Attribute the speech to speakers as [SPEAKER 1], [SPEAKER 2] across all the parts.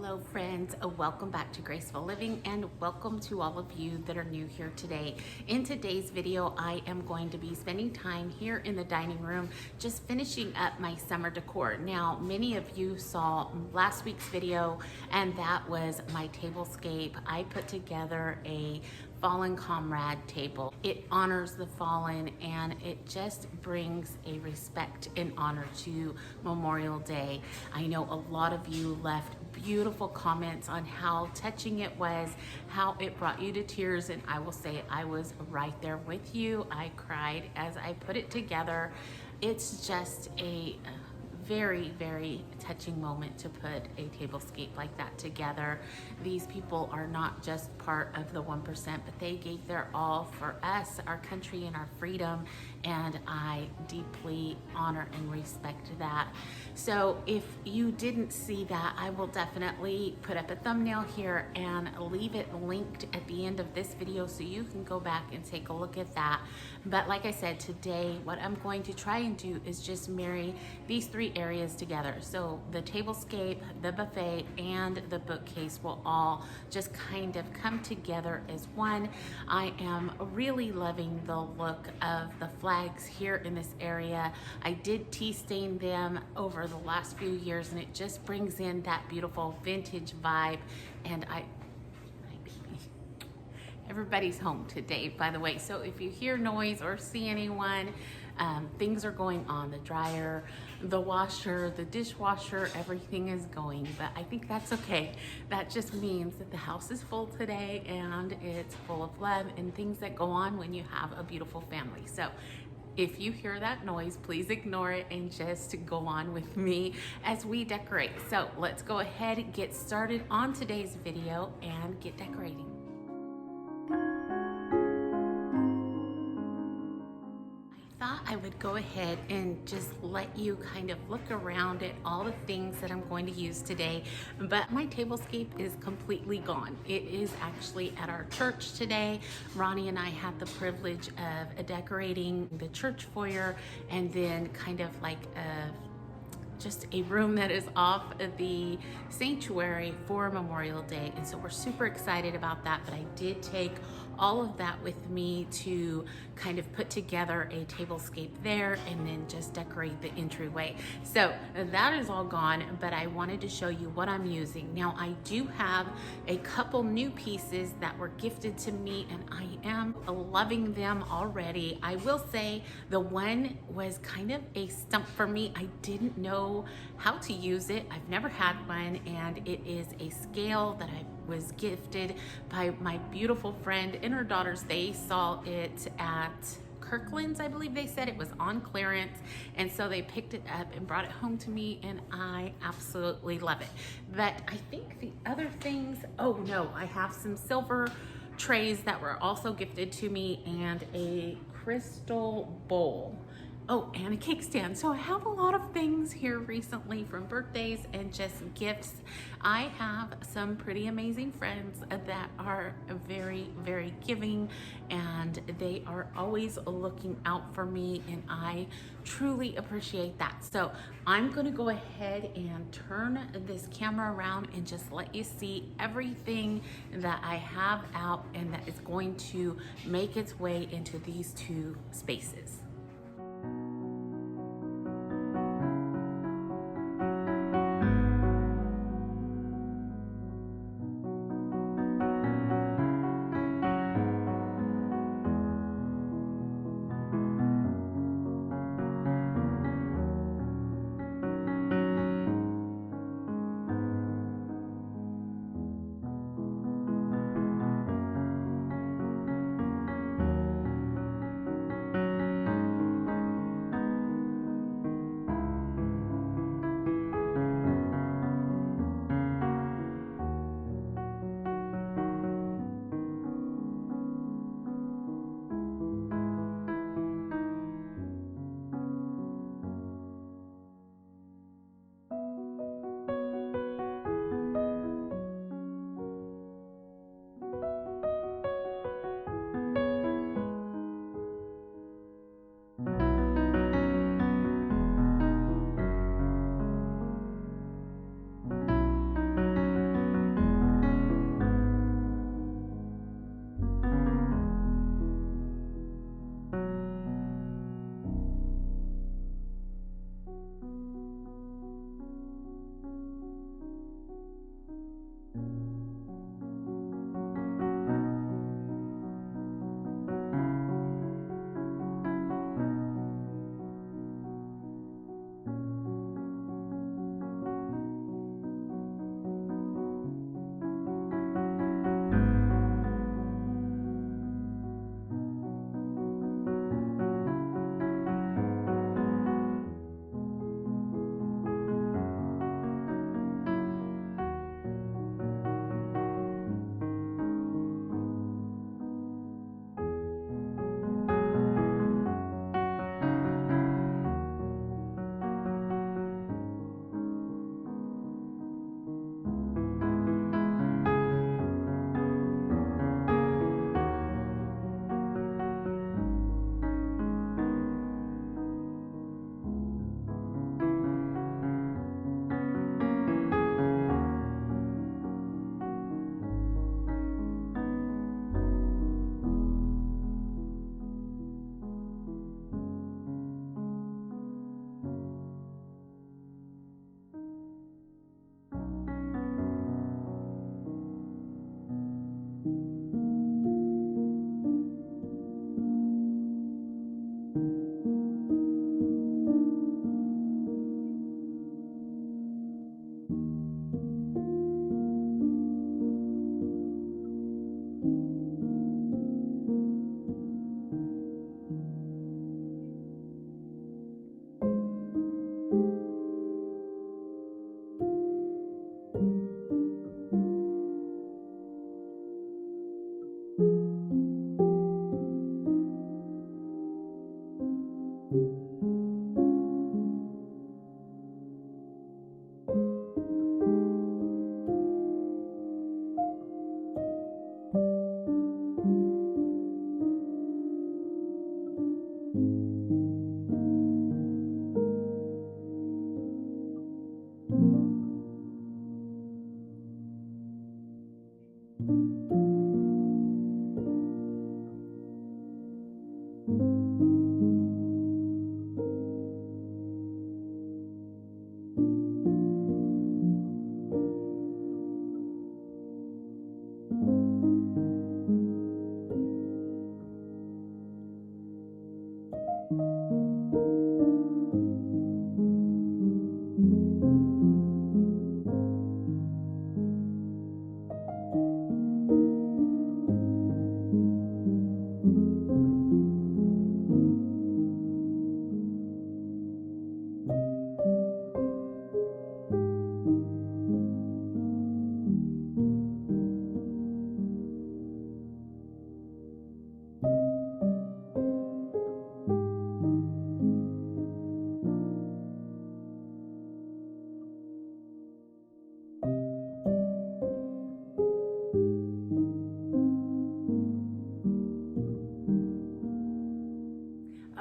[SPEAKER 1] Hello friends, welcome back to Graceful Living and welcome to all of you that are new here today. In today's video, I am going to be spending time here in the dining room just finishing up my summer decor. Now, many of you saw last week's video and that was my tablescape. I put together a fallen comrade table. It honors the fallen and it just brings a respect and honor to Memorial Day. I know a lot of you left beautiful comments on how touching it was, how it brought you to tears, and I will say I was right there with you. I cried as I put it together. It's just a very, very touching moment to put a tablescape like that together. These people are not just part of the 1%, but they gave their all for us, our country, and our freedom, and I deeply honor and respect that. So if you didn't see that, I will definitely put up a thumbnail here and leave it linked at the end of this video so you can go back and take a look at that. But like I said, today what I'm going to try and do is just marry these three areas together. So the tablescape, the buffet, and the bookcase will all just kind of come together as one. I am really loving the look of the flags here in this area. I did tea stain them over the last few years and it just brings in that beautiful vintage vibe. And everybody's home today, by the way, so if you hear noise or see anyone, things are going on. The dryer, the washer, the dishwasher, everything is going, but I think that's okay. That just means that the house is full today and it's full of love and things that go on when you have a beautiful family. So if you hear that noise, please ignore it and just go on with me as we decorate. So let's go ahead and get started on today's video and get decorating. Thought I would go ahead and just let you kind of look around at all the things that I'm going to use today, but my tablescape is completely gone. It is actually at our church today. Ronnie and I had the privilege of decorating the church foyer and then kind of like just a room that is off of the sanctuary for Memorial Day. And so we're super excited about that, but I did take all of that with me to kind of put together a tablescape there and then just decorate the entryway. So that is all gone, but I wanted to show you what I'm using. Now I do have a couple new pieces that were gifted to me and I am loving them already. I will say the one was kind of a stump for me. I didn't know how to use it. I've never had one, and it is a scale that I was gifted by my beautiful friend and her daughters. They saw it at Kirkland's, I believe they said. It was on clearance, and so they picked it up and brought it home to me, and I absolutely love it. But I think the other things, oh no, I have some silver trays that were also gifted to me and a crystal bowl. Oh, and a cake stand. So I have a lot of things here recently from birthdays and just gifts. I have some pretty amazing friends that are very, very giving, and they are always looking out for me, and I truly appreciate that. So I'm gonna go ahead and turn this camera around and just let you see everything that I have out and that is going to make its way into these two spaces.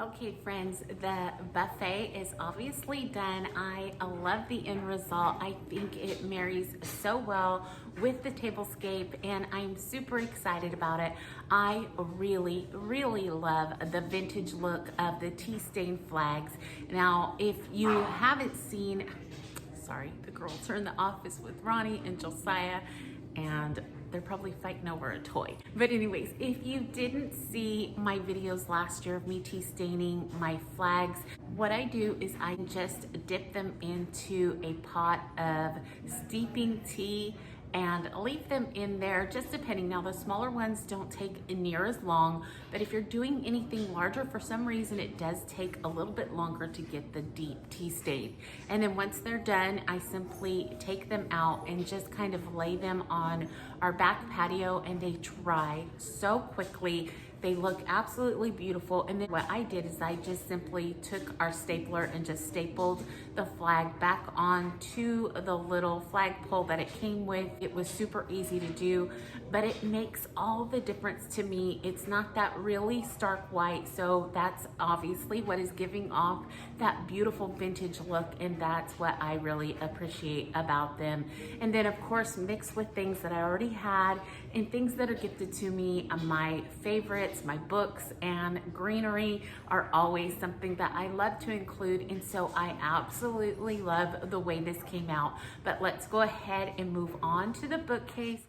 [SPEAKER 1] Okay, friends, the buffet is obviously done. I love the end result. I think it marries so well with the tablescape, and I'm super excited about it. I really, really love the vintage look of the tea stain flags. Now, if you haven't seen, sorry, the girls are in the office with Ronnie and Josiah, and they're probably fighting over a toy. But anyways, if you didn't see my videos last year of me tea staining my flags, what I do is I just dip them into a pot of steeping tea and leave them in there, just depending. Now, the smaller ones don't take near as long, but if you're doing anything larger, for some reason, it does take a little bit longer to get the deep tea stain. And then once they're done, I simply take them out and just kind of lay them on our back patio, and they dry so quickly. They look absolutely beautiful. And then what I did is I just simply took our stapler and just stapled the flag back onto the little flagpole that it came with. It was super easy to do, but it makes all the difference to me. It's not that really stark white, so that's obviously what is giving off that beautiful vintage look, and that's what I really appreciate about them. And then of course, mixed with things that I already had and things that are gifted to me, my favorites, my books, and greenery are always something that I love to include, and so I absolutely love the way this came out. But let's go ahead and move on to the bookcase.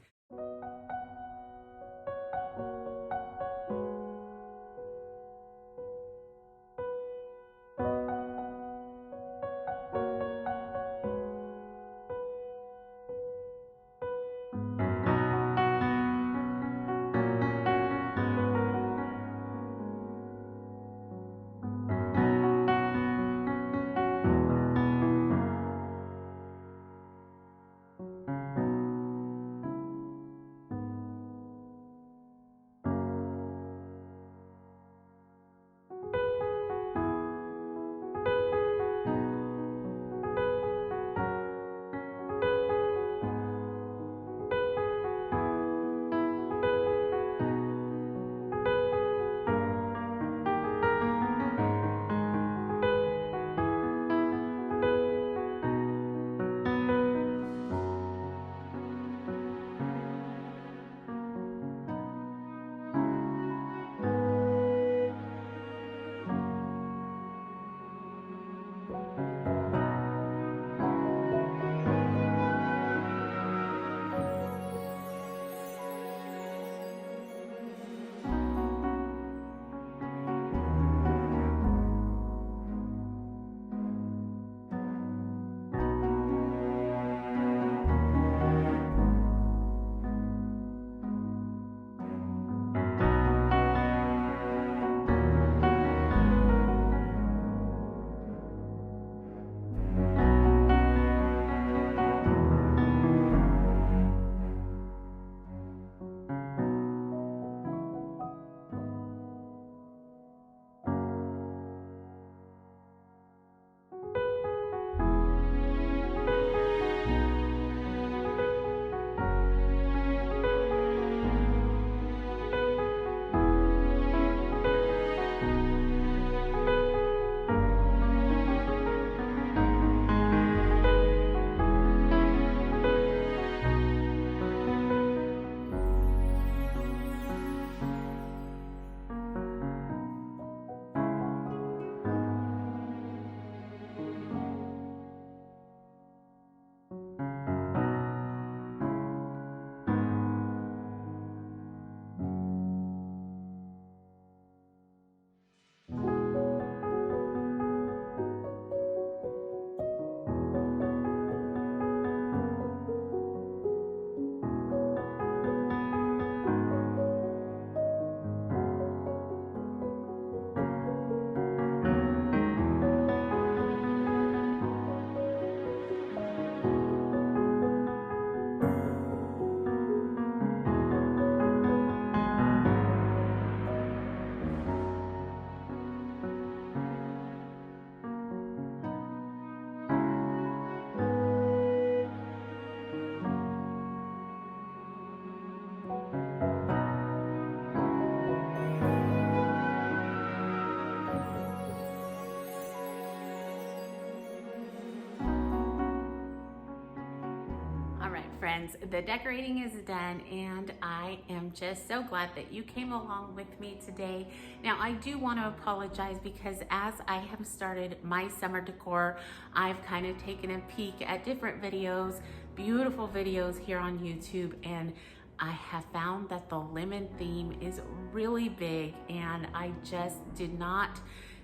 [SPEAKER 1] friends, the decorating is done and I am just so glad that you came along with me today. Now I do want to apologize because as I have started my summer decor, I've kind of taken a peek at different videos, beautiful videos here on YouTube, and I have found that the lemon theme is really big, and I just did not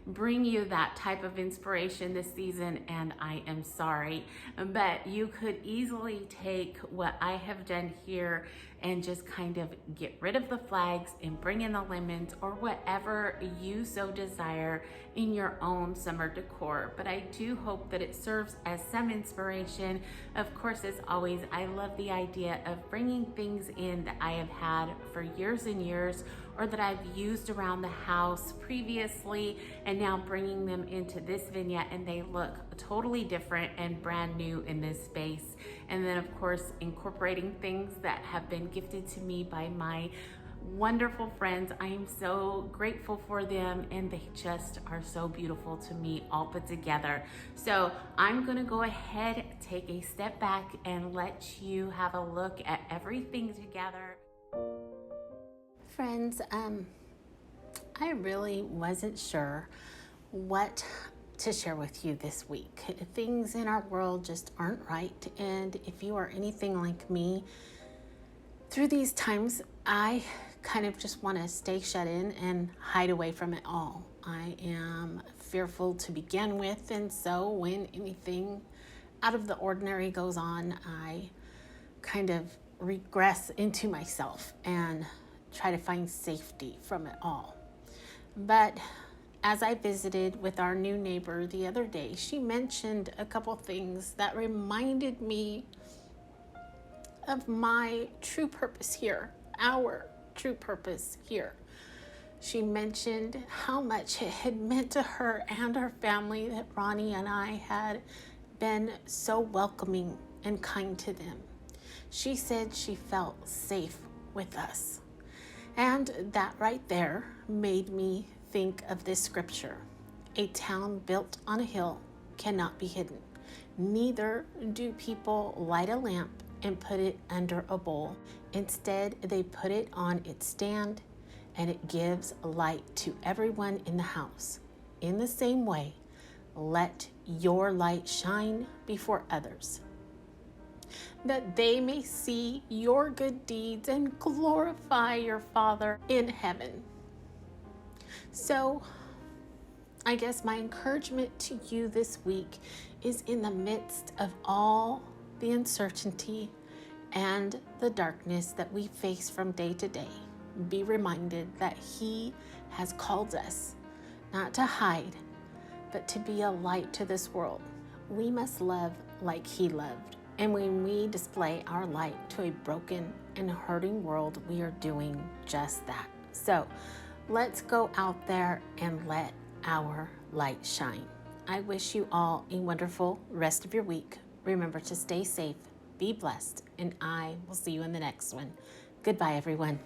[SPEAKER 1] bring you that type of inspiration this season, and I am sorry. But you could easily take what I have done here and just kind of get rid of the flags and bring in the lemons or whatever you so desire in your own summer decor. But I do hope that it serves as some inspiration. Of course, as always, I love the idea of bringing things in that I have had for years and years, or that I've used around the house previously, and now bringing them into this vignette, and they look totally different and brand new in this space. And then of course, incorporating things that have been gifted to me by my wonderful friends. I am so grateful for them, and they just are so beautiful to me all put together. So I'm gonna go ahead, take a step back, and let you have a look at everything together. Friends, I really wasn't sure what to share with you this week. Things in our world just aren't right, and if you are anything like me, through these times, I kind of just want to stay shut in and hide away from it all. I am fearful to begin with, and so when anything out of the ordinary goes on, I kind of regress into myself and try to find safety from it all. But as I visited with our new neighbor the other day, she mentioned a couple things that reminded me of my true purpose here, our true purpose here. She mentioned how much it had meant to her and her family that Ronnie and I had been so welcoming and kind to them. She said she felt safe with us. And that right there made me think of this scripture. A town built on a hill cannot be hidden. Neither do people light a lamp and put it under a bowl. Instead, they put it on its stand, and it gives light to everyone in the house. In the same way, let your light shine before others, that they may see your good deeds and glorify your Father in heaven. So, I guess my encouragement to you this week is, in the midst of all the uncertainty and the darkness that we face from day to day, be reminded that He has called us not to hide, but to be a light to this world. We must love like He loved. And when we display our light to a broken and hurting world, we are doing just that. So let's go out there and let our light shine. I wish you all a wonderful rest of your week. Remember to stay safe, be blessed, and I will see you in the next one. Goodbye, everyone.